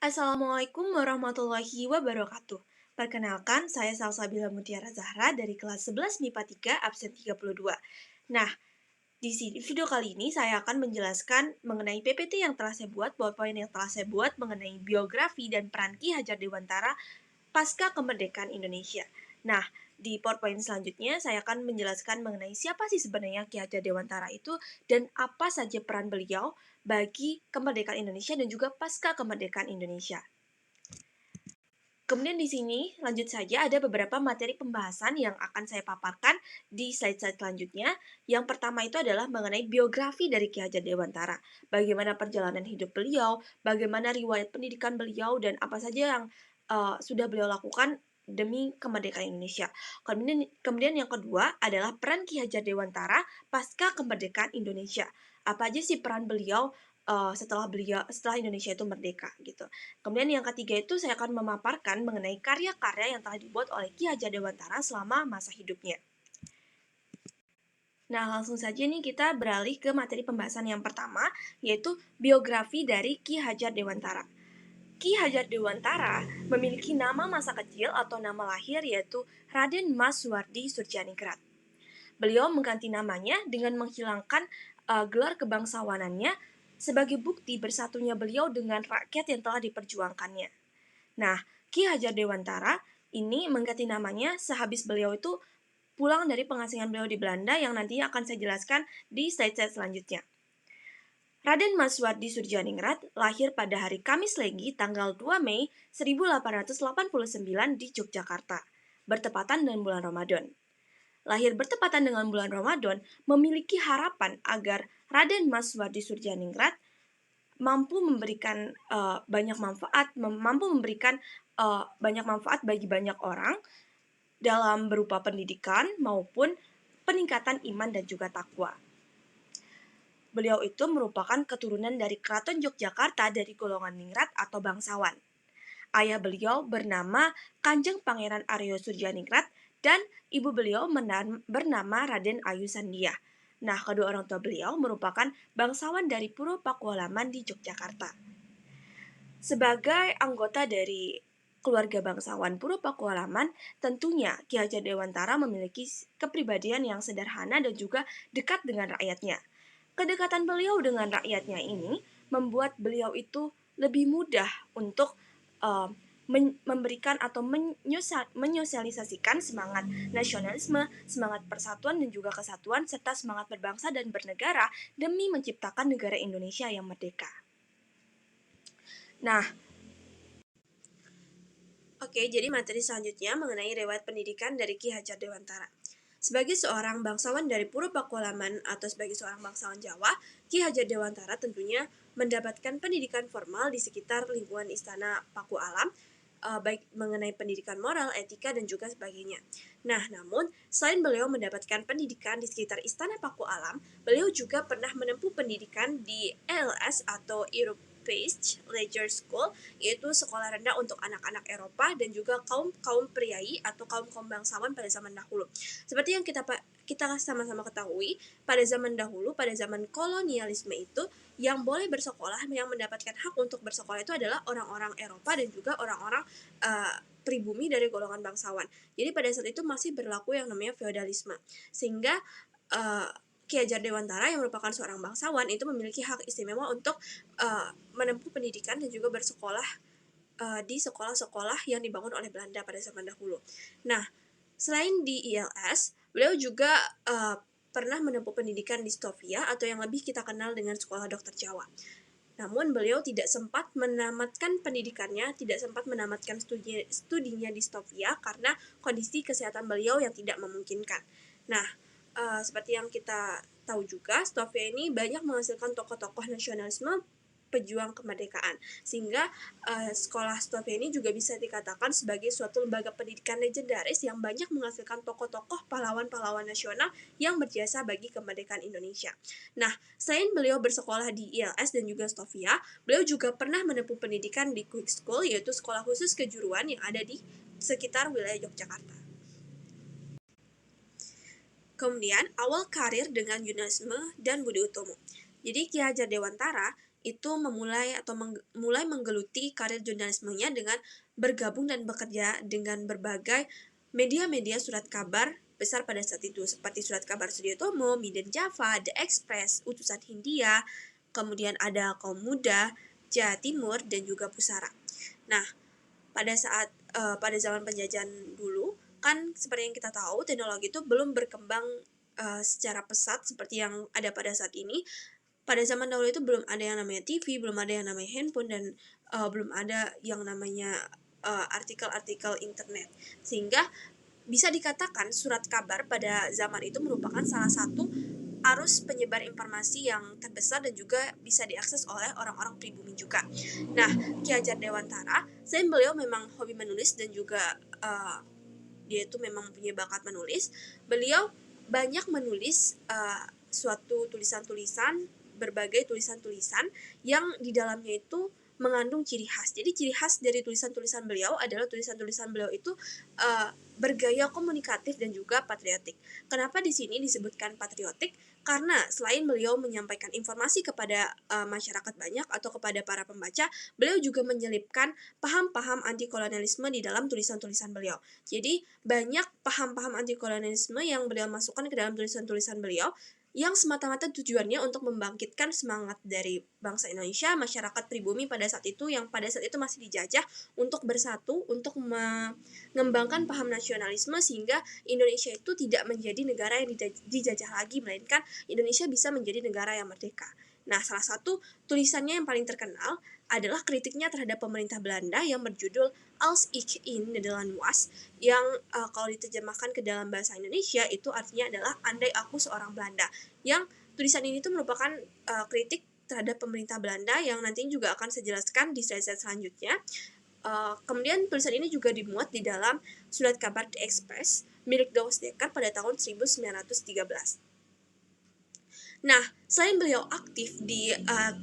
Assalamualaikum warahmatullahi wabarakatuh. Perkenalkan, saya Salsabila Mutiara Zahra dari kelas 11 MIPA 3 absen 32. Nah, di video kali ini saya akan menjelaskan mengenai PPT yang telah saya buat, PowerPoint yang telah saya buat mengenai biografi dan peran Ki Hajar Dewantara pasca kemerdekaan Indonesia. Nah, di PowerPoint selanjutnya saya akan menjelaskan mengenai siapa sih sebenarnya Ki Hajar Dewantara itu dan apa saja peran beliau bagi kemerdekaan Indonesia dan juga pasca kemerdekaan Indonesia. Kemudian di sini lanjut saja ada beberapa materi pembahasan yang akan saya paparkan di slide-slide selanjutnya. Yang pertama itu adalah mengenai biografi dari Ki Hajar Dewantara. Bagaimana perjalanan hidup beliau, bagaimana riwayat pendidikan beliau, dan apa saja yang sudah beliau lakukan demi kemerdekaan Indonesia. Kemudian yang kedua adalah peran Ki Hajar Dewantara pasca kemerdekaan Indonesia. Apa aja sih peran beliau setelah Indonesia itu merdeka gitu. Kemudian yang ketiga itu saya akan memaparkan mengenai karya-karya yang telah dibuat oleh Ki Hajar Dewantara selama masa hidupnya. Nah, langsung saja nih kita beralih ke materi pembahasan yang pertama, yaitu biografi dari Ki Hajar Dewantara. Ki Hajar Dewantara memiliki nama masa kecil atau nama lahir yaitu Raden Mas Suwardi Surjaningrat. Beliau mengganti namanya dengan menghilangkan gelar kebangsawanannya sebagai bukti bersatunya beliau dengan rakyat yang telah diperjuangkannya. Nah, Ki Hajar Dewantara ini mengganti namanya sehabis beliau itu pulang dari pengasingan beliau di Belanda yang nantinya akan saya jelaskan di slide-slide selanjutnya. Raden Mas Suwardi Surjaningrat lahir pada hari Kamis Legi tanggal 2 Mei 1889 di Yogyakarta, bertepatan dengan bulan Ramadan. Lahir bertepatan dengan bulan Ramadan, memiliki harapan agar Raden Mas Suwardi Surjaningrat mampu memberikan banyak manfaat bagi banyak orang dalam berupa pendidikan maupun peningkatan iman dan juga takwa. Beliau itu merupakan keturunan dari Keraton Yogyakarta dari golongan ningrat atau bangsawan. Ayah beliau bernama Kanjeng Pangeran Aryo Surjaningrat dan ibu beliau bernama Raden Ayu Sandiah. Nah, kedua orang tua beliau merupakan bangsawan dari Puro Pakualaman di Yogyakarta. Sebagai anggota dari keluarga bangsawan Puro Pakualaman, tentunya Ki Hajar Dewantara memiliki kepribadian yang sederhana dan juga dekat dengan rakyatnya. Kedekatan beliau dengan rakyatnya ini membuat beliau itu lebih mudah untuk memberikan atau menyosialisasikan semangat nasionalisme, semangat persatuan dan juga kesatuan, serta semangat berbangsa dan bernegara demi menciptakan negara Indonesia yang merdeka. Nah, jadi materi selanjutnya mengenai riwayat pendidikan dari Ki Hajar Dewantara. Sebagai seorang bangsawan dari Puro Pakualaman atau sebagai seorang bangsawan Jawa, Ki Hajar Dewantara tentunya mendapatkan pendidikan formal di sekitar lingkungan Istana Paku Alam, baik mengenai pendidikan moral, etika, dan juga sebagainya. Nah, namun, selain beliau mendapatkan pendidikan di sekitar Istana Paku Alam, beliau juga pernah menempuh pendidikan di ELS atau European Leisure School, yaitu sekolah rendah untuk anak-anak Eropa dan juga kaum priai atau kaum bangsawan pada zaman dahulu. Seperti yang kita sama-sama ketahui, pada zaman dahulu, pada zaman kolonialisme itu, yang boleh bersekolah, yang mendapatkan hak untuk bersekolah itu adalah orang-orang Eropa dan juga orang-orang pribumi dari golongan bangsawan. Jadi pada saat itu masih berlaku yang namanya feodalisme. Sehingga Ki Hajar Dewantara yang merupakan seorang bangsawan itu memiliki hak istimewa untuk menempuh pendidikan dan juga bersekolah di sekolah-sekolah yang dibangun oleh Belanda pada zaman dahulu. Nah, selain di ILS, beliau juga pernah menempuh pendidikan di Stovia atau yang lebih kita kenal dengan Sekolah Dokter Jawa. Namun beliau tidak sempat menamatkan pendidikannya, tidak sempat menamatkan studinya di Stovia karena kondisi kesehatan beliau yang tidak memungkinkan. Nah, seperti yang kita tahu juga, Stovia ini banyak menghasilkan tokoh-tokoh nasionalisme pejuang kemerdekaan, sehingga sekolah Stovia ini juga bisa dikatakan sebagai suatu lembaga pendidikan legendaris yang banyak menghasilkan tokoh-tokoh pahlawan-pahlawan nasional yang berjasa bagi kemerdekaan Indonesia. Nah, selain beliau bersekolah di ILS dan juga Stovia, beliau juga pernah menempuh pendidikan di Quick School, yaitu sekolah khusus kejuruan yang ada di sekitar wilayah Yogyakarta. Kemudian, awal karir dengan Yunisme dan Budi Utomo. Jadi Ki Hajar Dewantara itu mulai menggeluti karir jurnalismenya dengan bergabung dan bekerja dengan berbagai media-media surat kabar besar pada saat itu, seperti Surat Kabar Sudiyotomo, Medan Java, The Express, Utusan Hindia, kemudian ada Kaum Muda, Jawa Timur, dan juga Pusara. Nah, pada zaman penjajahan dulu, kan seperti yang kita tahu, teknologi itu belum berkembang secara pesat seperti yang ada pada saat ini. Pada zaman dahulu itu belum ada yang namanya TV, belum ada yang namanya handphone, dan belum ada yang namanya artikel-artikel internet. Sehingga bisa dikatakan surat kabar pada zaman itu merupakan salah satu arus penyebar informasi yang terbesar dan juga bisa diakses oleh orang-orang pribumi juga. Nah, Ki Hajar Dewantara, selain beliau memang hobi menulis dan juga dia itu memang punya bakat menulis, beliau banyak menulis suatu tulisan-tulisan, berbagai tulisan-tulisan yang di dalamnya itu mengandung ciri khas. Jadi ciri khas dari tulisan-tulisan beliau adalah tulisan-tulisan beliau itu bergaya komunikatif dan juga patriotik. Kenapa di sini disebutkan patriotik? Karena selain beliau menyampaikan informasi kepada masyarakat banyak atau kepada para pembaca, beliau juga menyelipkan paham-paham anti kolonialisme di dalam tulisan-tulisan beliau. Jadi banyak paham-paham anti kolonialisme yang beliau masukkan ke dalam tulisan-tulisan beliau, yang semata-mata tujuannya untuk membangkitkan semangat dari bangsa Indonesia, masyarakat pribumi pada saat itu yang pada saat itu masih dijajah, untuk bersatu, untuk mengembangkan paham nasionalisme sehingga Indonesia itu tidak menjadi negara yang dijajah lagi, melainkan Indonesia bisa menjadi negara yang merdeka. Nah, salah satu tulisannya yang paling terkenal adalah kritiknya terhadap pemerintah Belanda yang berjudul Als ik in Nederland was, yang kalau diterjemahkan ke dalam bahasa Indonesia itu artinya adalah andai aku seorang Belanda. Yang tulisan ini tuh merupakan kritik terhadap pemerintah Belanda yang nantinya juga akan saya jelaskan di slide-slide selanjutnya. Kemudian tulisan ini juga dimuat di dalam Surat Kabar The Express milik Douwe Dekker pada tahun 1913. Nah, selain beliau aktif di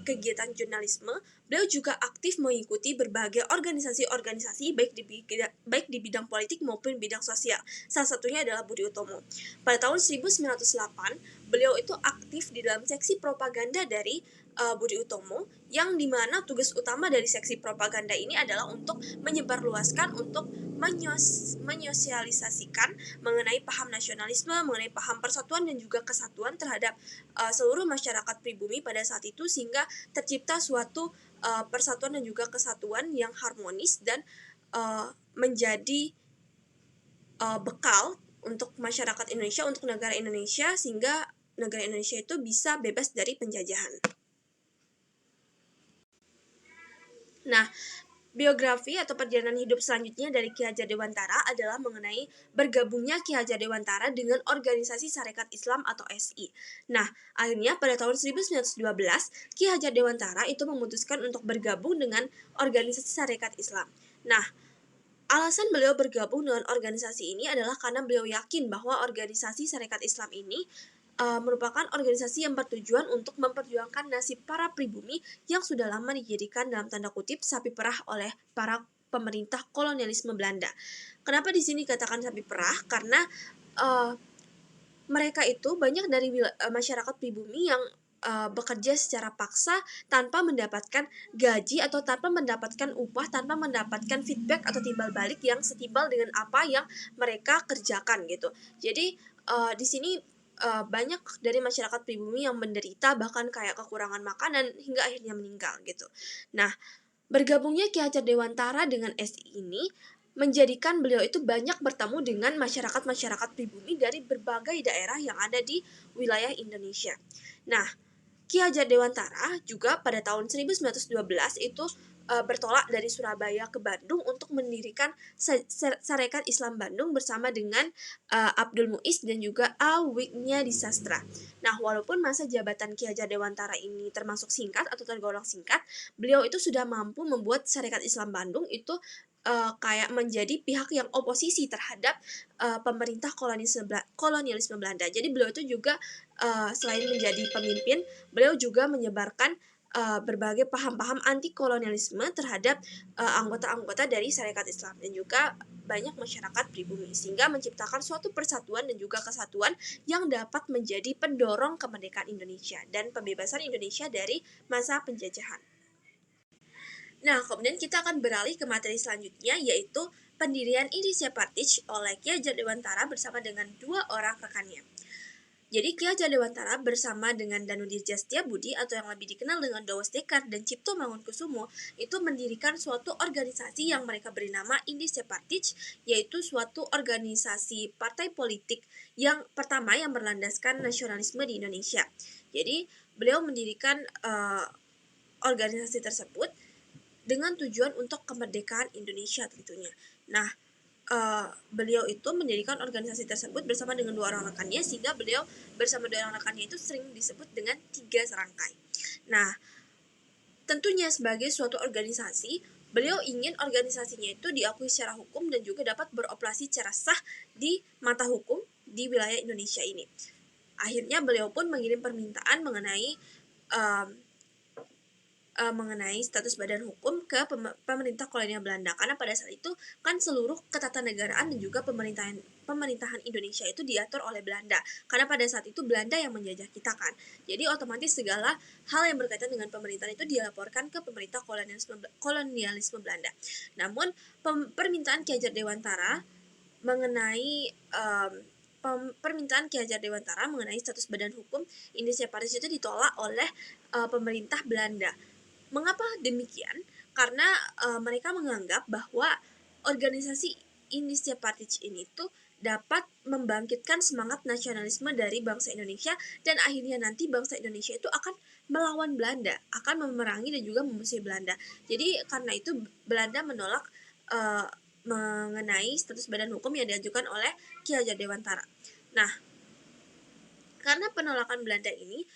kegiatan jurnalisme, beliau juga aktif mengikuti berbagai organisasi-organisasi baik di bidang politik maupun bidang sosial. Salah satunya adalah Budi Utomo. Pada tahun 1908, beliau itu aktif di dalam seksi propaganda dari Budi Utomo, yang dimana tugas utama dari seksi propaganda ini adalah untuk menyebarluaskan, untuk menyosialisasikan mengenai paham nasionalisme, mengenai paham persatuan dan juga kesatuan terhadap seluruh masyarakat pribumi pada saat itu, sehingga tercipta suatu persatuan dan juga kesatuan yang harmonis dan menjadi bekal untuk masyarakat Indonesia, untuk negara Indonesia, sehingga negara Indonesia itu bisa bebas dari penjajahan. Nah, biografi atau perjalanan hidup selanjutnya dari Ki Hajar Dewantara adalah mengenai bergabungnya Ki Hajar Dewantara dengan Organisasi Sarekat Islam atau SI. Nah, akhirnya pada tahun 1912, Ki Hajar Dewantara itu memutuskan untuk bergabung dengan Organisasi Sarekat Islam. Nah, alasan beliau bergabung dengan organisasi ini adalah karena beliau yakin bahwa Organisasi Sarekat Islam ini merupakan organisasi yang bertujuan untuk memperjuangkan nasib para pribumi yang sudah lama dijadikan dalam tanda kutip sapi perah oleh para pemerintah kolonialisme Belanda. Kenapa di sini katakan sapi perah? Karena mereka itu banyak dari masyarakat pribumi yang bekerja secara paksa tanpa mendapatkan gaji atau tanpa mendapatkan upah, tanpa mendapatkan feedback atau timbal balik yang setimbal dengan apa yang mereka kerjakan gitu. Jadi di sini banyak dari masyarakat pribumi yang menderita, bahkan kayak kekurangan makanan hingga akhirnya meninggal gitu. Nah, bergabungnya Ki Hajar Dewantara dengan SI ini menjadikan beliau itu banyak bertemu dengan masyarakat-masyarakat pribumi dari berbagai daerah yang ada di wilayah Indonesia. Nah, Ki Hajar Dewantara juga pada tahun 1912 itu bertolak dari Surabaya ke Bandung untuk mendirikan Sarekat Islam Bandung bersama dengan Abdul Muiz dan juga Awiknya di Sastra. Nah, walaupun masa jabatan Ki Hajar Dewantara ini termasuk singkat atau tergolong singkat, beliau itu sudah mampu membuat Sarekat Islam Bandung itu kayak menjadi pihak yang oposisi terhadap pemerintah kolonialisme Belanda. Jadi beliau itu juga selain menjadi pemimpin, beliau juga menyebarkan berbagai paham-paham anti kolonialisme terhadap anggota-anggota dari Syarikat Islam dan juga banyak masyarakat pribumi, sehingga menciptakan suatu persatuan dan juga kesatuan yang dapat menjadi pendorong kemerdekaan Indonesia dan pembebasan Indonesia dari masa penjajahan. Nah, kemudian kita akan beralih ke materi selanjutnya, yaitu pendirian Indonesia Partij oleh Ki Hajar Dewantara bersama dengan dua orang rekannya. Jadi Ki Hajar Dewantara bersama dengan Danudirja Setiabudi atau yang lebih dikenal dengan Dawes Dekar dan Cipto Mangunkusumo itu mendirikan suatu organisasi yang mereka beri nama Indonesia Partij, yaitu suatu organisasi partai politik yang pertama yang berlandaskan nasionalisme di Indonesia. Jadi beliau mendirikan organisasi tersebut dengan tujuan untuk kemerdekaan Indonesia tentunya. Nah, beliau itu mendirikan organisasi tersebut bersama dengan dua orang rekannya, sehingga beliau bersama dua orang rekannya itu sering disebut dengan tiga serangkai. Nah, tentunya sebagai suatu organisasi, beliau ingin organisasinya itu diakui secara hukum dan juga dapat beroperasi secara sah di mata hukum di wilayah Indonesia ini. Akhirnya beliau pun mengirim permintaan mengenai status badan hukum ke pemerintah kolonial Belanda, karena pada saat itu kan seluruh ketatanegaraan dan juga pemerintahan Indonesia itu diatur oleh Belanda, karena pada saat itu Belanda yang menjajah kita kan. Jadi otomatis segala hal yang berkaitan dengan pemerintahan itu dilaporkan ke pemerintah kolonialisme Belanda. Namun permintaan Ki Hajar Dewantara mengenai permintaan Ki Hajar Dewantara mengenai status badan hukum Indonesia Partij itu ditolak oleh pemerintah Belanda. Mengapa demikian? Karena mereka menganggap bahwa organisasi Indonesia Partij ini tuh dapat membangkitkan semangat nasionalisme dari bangsa Indonesia, dan akhirnya nanti bangsa Indonesia itu akan melawan Belanda, akan memerangi dan juga memusuhi Belanda. Jadi karena itu Belanda menolak mengenai status badan hukum yang diajukan oleh Ki Hajar Dewantara. Nah, karena penolakan Belanda ini,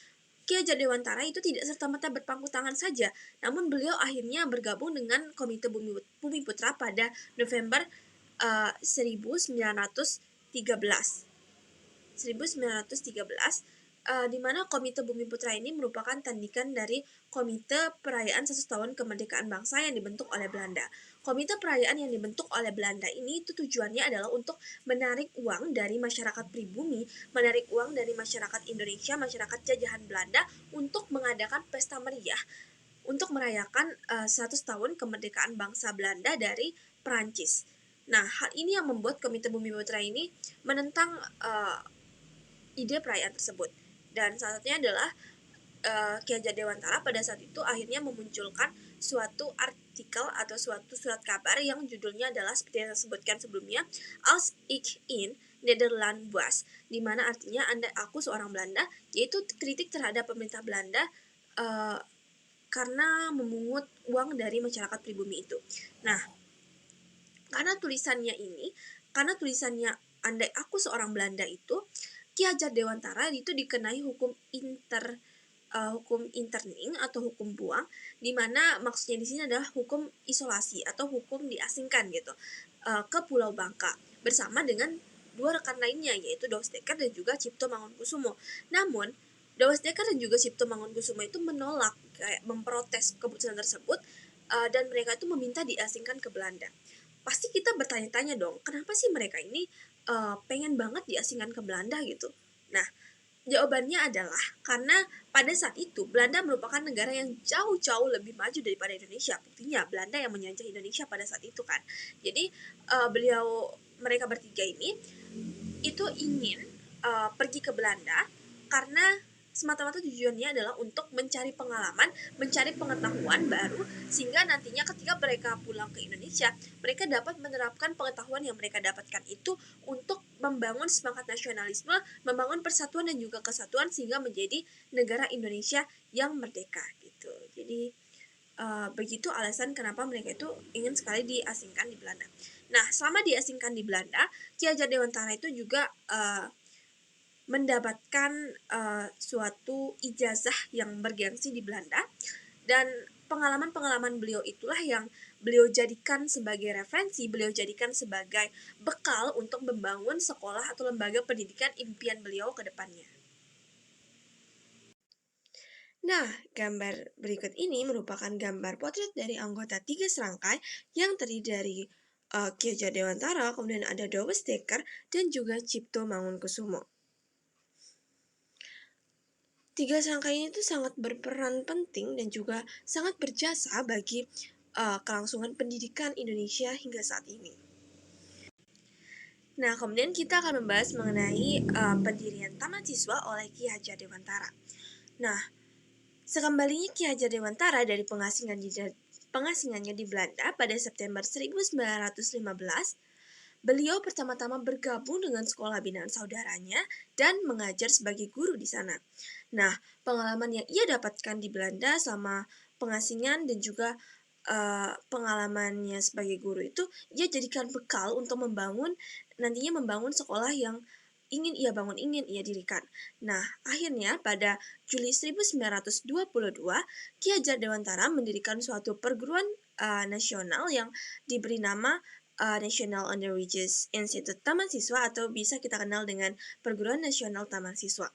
Ki Hajar Dewantara itu tidak serta-merta berpangku tangan saja, namun beliau akhirnya bergabung dengan Komite Bumi Putra pada November 1913. Di mana Komite Bumi Putra ini merupakan tandingan dari Komite Perayaan 100 Tahun Kemerdekaan Bangsa yang dibentuk oleh Belanda. Komite perayaan yang dibentuk oleh Belanda ini itu tujuannya adalah untuk menarik uang dari masyarakat pribumi, menarik uang dari masyarakat Indonesia, masyarakat jajahan Belanda untuk mengadakan pesta meriah untuk merayakan 100 tahun kemerdekaan bangsa Belanda dari Perancis. Nah, hal ini yang membuat Komite Bumi Putra ini menentang ide perayaan tersebut. Dan salah satunya adalah Ki Hajar Dewantara pada saat itu akhirnya memunculkan suatu artikel atau suatu surat kabar yang judulnya adalah seperti yang saya sebutkan sebelumnya, Als ik in Nederland was, di mana artinya aku seorang Belanda, yaitu kritik terhadap pemerintah Belanda karena memungut uang dari masyarakat pribumi itu. Nah, karena tulisannya andai aku seorang Belanda itu, Ki Hajar Dewantara itu dikenai hukum interning atau hukum buang, di mana maksudnya di sini adalah hukum isolasi atau hukum diasingkan gitu ke Pulau Bangka bersama dengan dua rekan lainnya, yaitu Dawes Dekar dan juga Cipto Mangunkusumo. Namun Dawes Dekar dan juga Cipto Mangunkusumo itu menolak, kayak memprotes keputusan tersebut, dan mereka itu meminta diasingkan ke Belanda. Pasti kita bertanya-tanya dong, kenapa sih mereka ini pengen banget diasingkan ke Belanda gitu. Nah, jawabannya adalah karena pada saat itu Belanda merupakan negara yang jauh-jauh lebih maju daripada Indonesia. Buktinya Belanda yang menjajah Indonesia pada saat itu kan. Jadi mereka bertiga ini itu ingin pergi ke Belanda karena semata-mata tujuannya adalah untuk mencari pengalaman, mencari pengetahuan baru, sehingga nantinya ketika mereka pulang ke Indonesia, mereka dapat menerapkan pengetahuan yang mereka dapatkan itu untuk membangun semangat nasionalisme, membangun persatuan dan juga kesatuan, sehingga menjadi negara Indonesia yang merdeka gitu. Jadi begitu alasan kenapa mereka itu ingin sekali diasingkan di Belanda. Nah, selama diasingkan di Belanda, Ki Hajar Dewantara itu juga mendapatkan suatu ijazah yang bergengsi di Belanda, dan pengalaman-pengalaman beliau itulah yang beliau jadikan sebagai referensi, beliau jadikan sebagai bekal untuk membangun sekolah atau lembaga pendidikan impian beliau ke depannya. Nah, gambar berikut ini merupakan gambar potret dari anggota tiga serangkai yang terdiri dari Ki Hajar Dewantara, kemudian ada Dowes Dekker, dan juga Cipto Mangunkusumo. Tiga serangkai ini tuh sangat berperan penting dan juga sangat berjasa bagi kelangsungan pendidikan Indonesia hingga saat ini. Nah, kemudian kita akan membahas mengenai pendirian Taman Siswa oleh Ki Hajar Dewantara. Nah, sekembalinya Ki Hajar Dewantara dari pengasingannya di Belanda pada September 1915, beliau pertama-tama bergabung dengan sekolah binaan saudaranya dan mengajar sebagai guru di sana. Nah, pengalaman yang ia dapatkan di Belanda selama pengasingan dan juga pengalamannya sebagai guru itu ia jadikan bekal untuk nantinya membangun sekolah yang ingin ia dirikan. Nah, akhirnya pada Juli 1922, Ki Hajar Dewantara mendirikan suatu perguruan nasional yang diberi nama National Underprivileged Institute Taman Siswa, atau bisa kita kenal dengan Perguruan Nasional Taman Siswa.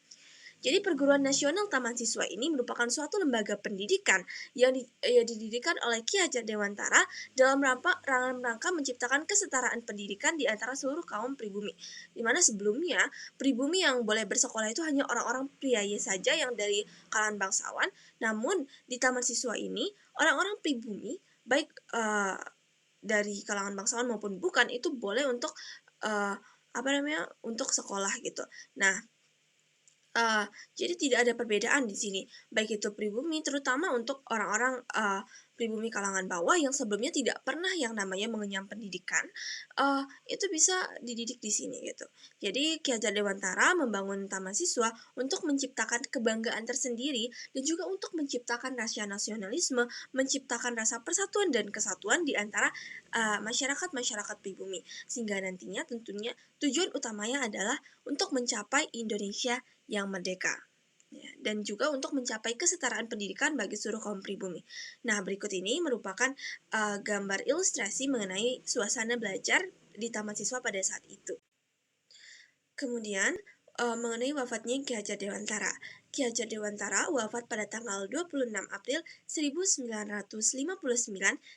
Jadi Perguruan Nasional Taman Siswa ini merupakan suatu lembaga pendidikan yang didirikan oleh Ki Hajar Dewantara dalam rangka menciptakan kesetaraan pendidikan di antara seluruh kaum pribumi. Di mana sebelumnya pribumi yang boleh bersekolah itu hanya orang-orang pria saja yang dari kalangan bangsawan. Namun di Taman Siswa ini orang-orang pribumi baik dari kalangan bangsawan maupun bukan itu boleh untuk untuk sekolah gitu. Nah, jadi tidak ada perbedaan di sini, baik itu pribumi, terutama untuk orang-orang pribumi kalangan bawah yang sebelumnya tidak pernah yang namanya mengenyam pendidikan, itu bisa dididik di sini gitu. Jadi Ki Hajar Dewantara membangun Taman Siswa untuk menciptakan kebanggaan tersendiri dan juga untuk menciptakan rasa nasionalisme, menciptakan rasa persatuan dan kesatuan di antara masyarakat pribumi, sehingga nantinya tentunya tujuan utamanya adalah untuk mencapai Indonesia yang merdeka, ya, dan juga untuk mencapai kesetaraan pendidikan bagi seluruh kaum pribumi. Nah, berikut ini merupakan gambar ilustrasi mengenai suasana belajar di Taman Siswa pada saat itu. Kemudian, mengenai wafatnya Ki Hajar Dewantara. Ki Hajar Dewantara wafat pada tanggal 26 April 1959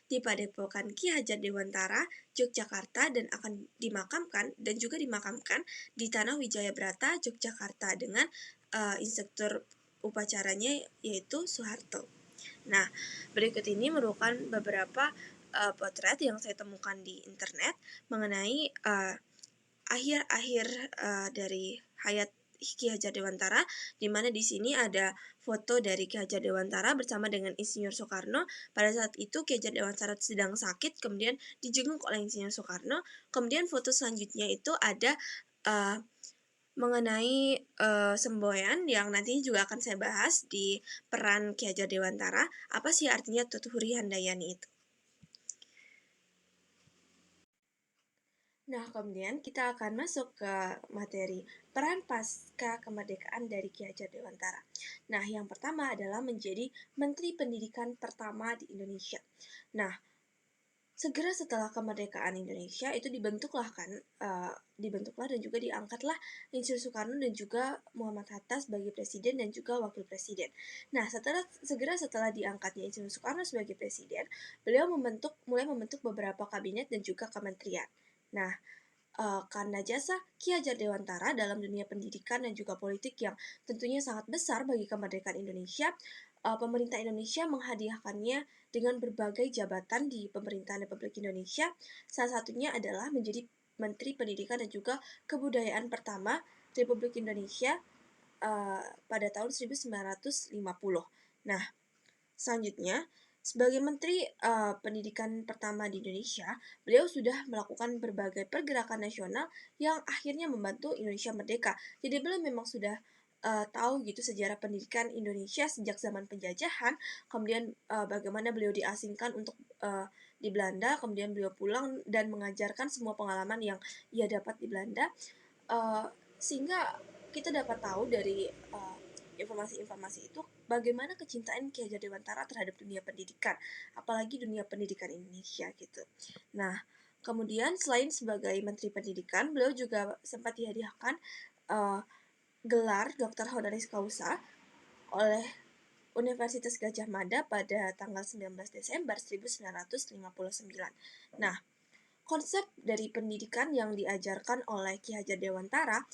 di Padepokan Ki Hajar Dewantara, Yogyakarta, dan akan dimakamkan di Tanah Wijaya Brata, Yogyakarta, dengan instruktur upacaranya yaitu Soeharto. Nah, berikut ini merupakan beberapa potret yang saya temukan di internet mengenai akhir-akhir dari hayat Ki Hajar Dewantara, di mana di sini ada foto dari Ki Hajar Dewantara bersama dengan Insinyur Soekarno. Pada saat itu Ki Hajar Dewantara sedang sakit, kemudian dijenguk oleh Insinyur Soekarno. Kemudian foto selanjutnya itu ada mengenai semboyan yang nantinya juga akan saya bahas di peran Ki Hajar Dewantara. Apa sih artinya Tuturi Handayani itu? Nah, kemudian kita akan masuk ke materi peran pasca kemerdekaan dari Ki Hajar Dewantara. Nah, yang pertama adalah menjadi Menteri Pendidikan pertama di Indonesia. Nah, segera setelah kemerdekaan Indonesia itu dibentuklah dan juga diangkatlah Insinyur Soekarno dan juga Muhammad Hatta sebagai presiden dan juga wakil presiden. Nah, segera setelah diangkatnya Insinyur Soekarno sebagai presiden, beliau mulai membentuk beberapa kabinet dan juga kementerian. Nah, karena jasa Ki Hajar Dewantara dalam dunia pendidikan dan juga politik yang tentunya sangat besar bagi kemerdekaan Indonesia, pemerintah Indonesia menghadiahkannya dengan berbagai jabatan di pemerintahan Republik Indonesia. Salah satunya adalah menjadi Menteri Pendidikan dan juga Kebudayaan pertama Republik Indonesia pada tahun 1950. Nah, selanjutnya, sebagai Menteri Pendidikan pertama di Indonesia, beliau sudah melakukan berbagai pergerakan nasional yang akhirnya membantu Indonesia merdeka. Jadi beliau memang sudah tahu gitu sejarah pendidikan Indonesia sejak zaman penjajahan, kemudian bagaimana beliau diasingkan untuk di Belanda, kemudian beliau pulang dan mengajarkan semua pengalaman yang ia dapat di Belanda, sehingga kita dapat tahu dari informasi-informasi itu bagaimana kecintaan Ki Hajar Dewantara terhadap dunia pendidikan, apalagi dunia pendidikan Indonesia gitu. Nah, kemudian selain sebagai Menteri Pendidikan, beliau juga sempat dihadiahkan gelar Doktor Honoris Causa oleh Universitas Gadjah Mada pada tanggal 19 Desember 1959. Nah, konsep dari pendidikan yang diajarkan oleh Ki Hajar Dewantara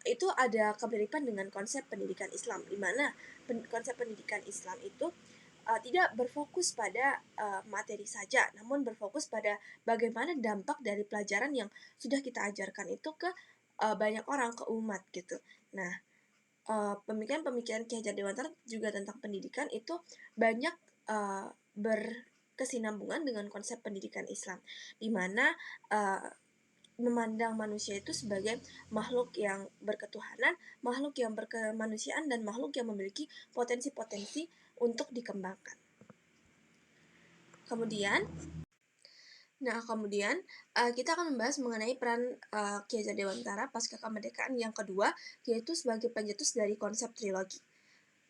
itu ada kemiripan dengan konsep pendidikan Islam, di mana konsep pendidikan Islam itu tidak berfokus pada materi saja, namun berfokus pada bagaimana dampak dari pelajaran yang sudah kita ajarkan itu ke banyak orang, ke umat gitu. Nah, pemikiran-pemikiran Ki Hajar Dewantara juga tentang pendidikan itu banyak berkesinambungan dengan konsep pendidikan Islam, di mana memandang manusia itu sebagai makhluk yang berketuhanan, makhluk yang berkemanusiaan, dan makhluk yang memiliki potensi-potensi untuk dikembangkan. Kemudian kita akan membahas mengenai peran Ki Hajar Dewantara pasca kemerdekaan yang kedua, yaitu sebagai pencetus dari konsep trilogi.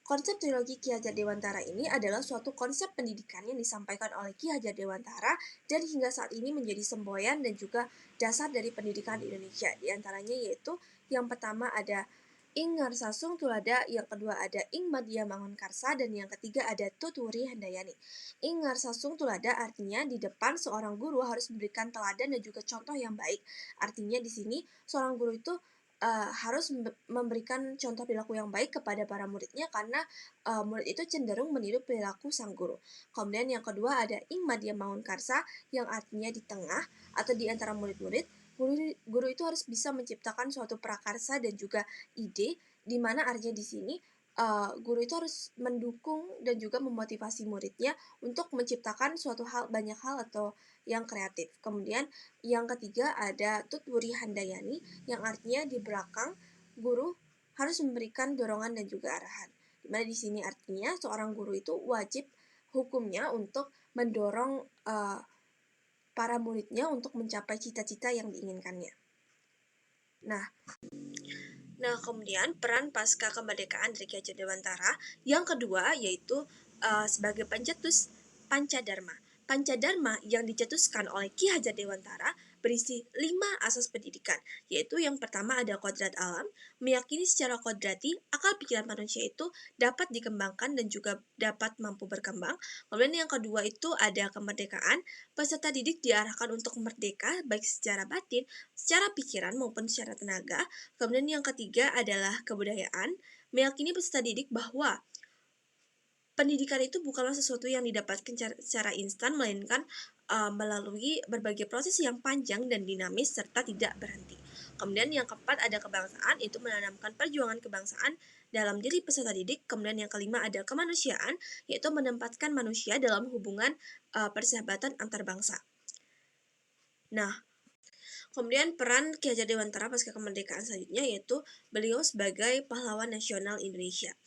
Konsep trilogi Ki Hajar Dewantara ini adalah suatu konsep pendidikan yang disampaikan oleh Ki Hajar Dewantara dan hingga saat ini menjadi semboyan dan juga dasar dari pendidikan di Indonesia. Di antaranya yaitu yang pertama ada Ing Ngarsasung Tulada, yang kedua ada Ing Madya Mangunkarsa, dan yang ketiga ada Tuturi Handayani. Ing Ngarsasung Tulada artinya di depan seorang guru harus memberikan teladan dan juga contoh yang baik. Artinya di sini seorang guru itu harus memberikan contoh perilaku yang baik kepada para muridnya, karena murid itu cenderung meniru perilaku sang guru. Kemudian yang kedua ada Ing Madya Mangunkarsa, yang artinya di tengah atau di antara murid-murid. Guru itu harus bisa menciptakan suatu prakarsa dan juga ide, di mana artinya di sini guru itu harus mendukung dan juga memotivasi muridnya untuk menciptakan suatu hal, banyak hal atau yang kreatif. Kemudian yang ketiga ada Tutwuri Handayani, yang artinya di belakang guru harus memberikan dorongan dan juga arahan. Dimana di sini artinya seorang guru itu wajib hukumnya untuk mendorong para muridnya untuk mencapai cita-cita yang diinginkannya. Nah, kemudian peran pasca kemerdekaan dari Ki Hajar Dewantara yang kedua yaitu sebagai pencetus Pancadharma. Pancadharma yang dicetuskan oleh Ki Hajar Dewantara berisi 5 asas pendidikan, yaitu yang pertama ada kodrat alam, meyakini secara kodrati akal pikiran manusia itu dapat dikembangkan dan juga dapat mampu berkembang. Kemudian yang kedua itu ada kemerdekaan, peserta didik diarahkan untuk merdeka baik secara batin, secara pikiran maupun secara tenaga. Kemudian yang ketiga adalah kebudayaan, meyakini peserta didik bahwa pendidikan itu bukanlah sesuatu yang didapatkan secara instan, melainkan melalui berbagai proses yang panjang dan dinamis serta tidak berhenti. Kemudian yang keempat ada kebangsaan, itu menanamkan perjuangan kebangsaan dalam diri peserta didik. Kemudian yang kelima ada kemanusiaan, yaitu menempatkan manusia dalam hubungan persahabatan antar bangsa. Nah, kemudian peran Ki Hajar Dewantara pasca kemerdekaan selanjutnya yaitu beliau sebagai pahlawan nasional Indonesia.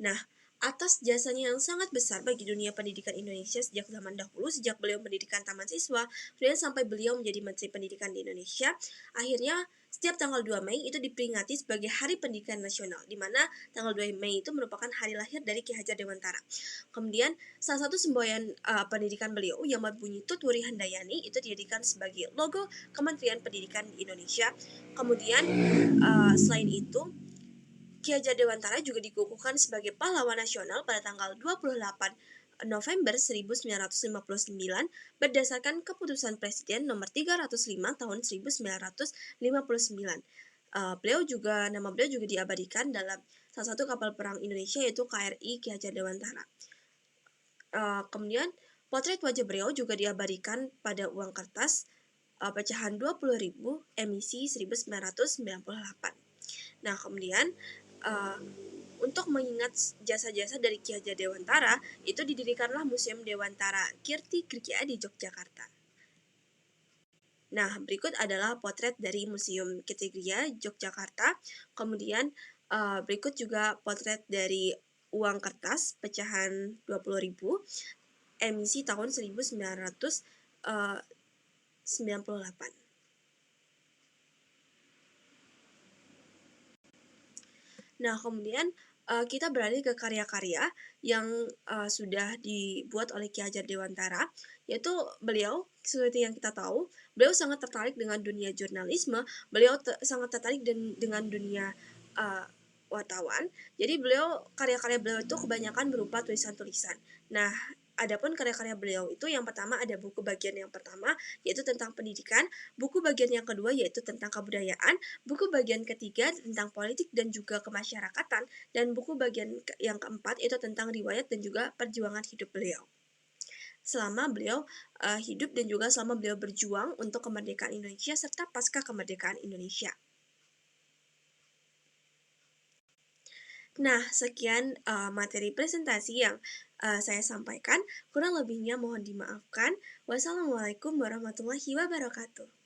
Nah, atas jasanya yang sangat besar bagi dunia pendidikan Indonesia sejak zaman dahulu, sejak beliau mendirikan taman siswa, kemudian sampai beliau menjadi Menteri Pendidikan di Indonesia, akhirnya setiap tanggal 2 Mei itu diperingati sebagai Hari Pendidikan Nasional, di mana tanggal 2 Mei itu merupakan hari lahir dari Ki Hajar Dewantara. Kemudian salah satu semboyan pendidikan beliau yang berbunyi Tutwuri Handayani itu dijadikan sebagai logo Kementerian Pendidikan di Indonesia. Kemudian selain itu, Ki Hajar Dewantara juga dikukuhkan sebagai pahlawan nasional pada tanggal 28 November 1959 berdasarkan keputusan Presiden nomor 305 tahun 1959. Nama beliau juga diabadikan dalam salah satu kapal perang Indonesia yaitu KRI Ki Hajar Dewantara. Kemudian potret wajah beliau juga diabadikan pada uang kertas pecahan 20.000 emisi 1998. Nah, kemudian untuk mengingat jasa-jasa dari Ki Hajar Dewantara, itu didirikanlah Museum Dewantara Kirti Griya di Yogyakarta. Nah, berikut adalah potret dari Museum Kirti Griya Yogyakarta. Kemudian berikut juga potret dari uang kertas pecahan 20.000 emisi tahun 1998. Nah, kemudian kita beralih ke karya-karya yang sudah dibuat oleh Ki Hajar Dewantara, yaitu beliau, seperti yang kita tahu, beliau sangat tertarik dengan dunia jurnalisme, beliau sangat tertarik dengan dunia wartawan. Jadi karya-karya beliau itu kebanyakan berupa tulisan-tulisan. Nah, adapun karya-karya beliau itu yang pertama ada buku bagian yang pertama yaitu tentang pendidikan, buku bagian yang kedua yaitu tentang kebudayaan, buku bagian ketiga tentang politik dan juga kemasyarakatan, dan buku bagian yang keempat itu tentang riwayat dan juga perjuangan hidup beliau. Selama beliau hidup dan juga selama beliau berjuang untuk kemerdekaan Indonesia serta pasca kemerdekaan Indonesia. Nah, sekian materi presentasi yang saya sampaikan. Kurang lebihnya mohon dimaafkan. Wassalamualaikum warahmatullahi wabarakatuh.